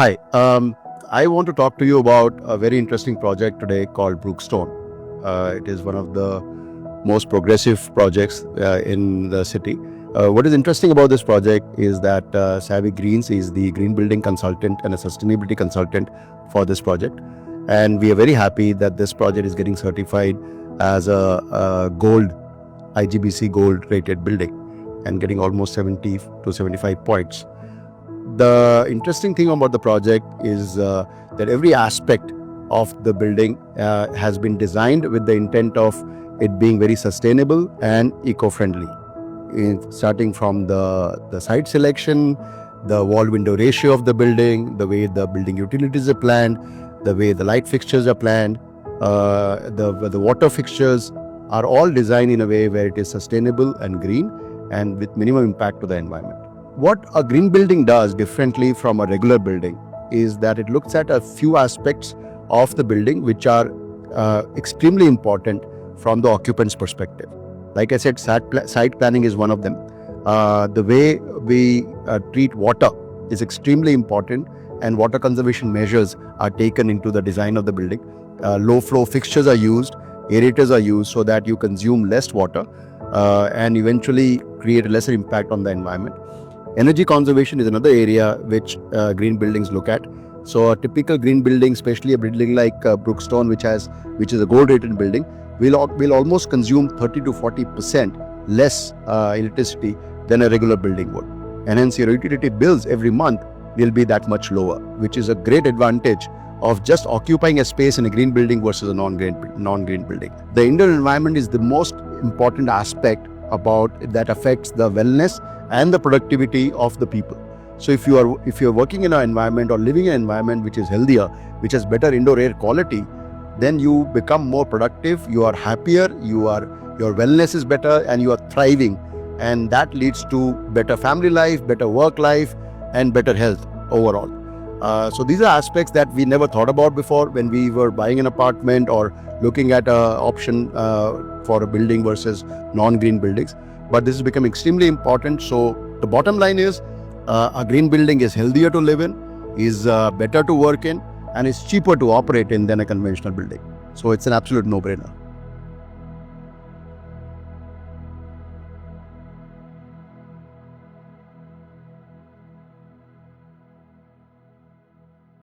Hi, I want to talk to you about a very interesting project today called Brookstone. It is one of the most progressive projects in the city. What is interesting about this project is that Savvy Greens is the green building consultant and a sustainability consultant for this project. And we are very happy that this project is getting certified as a gold, IGBC gold rated building and getting almost 70 to 75 points. The interesting thing about the project is that every aspect of the building has been designed with the intent of it being very sustainable and eco-friendly. Starting from the site selection, the wall-window ratio of the building, the way the building utilities are planned, the way the light fixtures are planned, the water fixtures are all designed in a way where it is sustainable and green and with minimum impact to the environment. What a green building does differently from a regular building is that it looks at a few aspects of the building which are extremely important from the occupant's perspective. Like I said, site planning is one of them. The way we treat water is extremely important, and water conservation measures are taken into the design of the building. Low flow fixtures are used, aerators are used so that you consume less water and eventually create a lesser impact on the environment. Energy conservation is another area which green buildings look at. So a typical green building, especially a building like Brookstone, which is a gold-rated building, will almost consume 30 to 40% less electricity than a regular building would. And hence your utility bills every month will be that much lower, which is a great advantage of just occupying a space in a green building versus a non-green building. The indoor environment is the most important aspect about that affects the wellness and the productivity of the people. So if you're working in an environment or living in an environment which is healthier, which has better indoor air quality, then you become more productive, you are happier, your wellness is better, and you are thriving, and that leads to better family life, better work life, and better health overall. So these are aspects that we never thought about before when we were buying an apartment or looking at an option for a building versus non-green buildings. But this is becoming extremely important. So the bottom line is a green building is healthier to live in, is better to work in, and is cheaper to operate in than a conventional building. So it's an absolute no-brainer.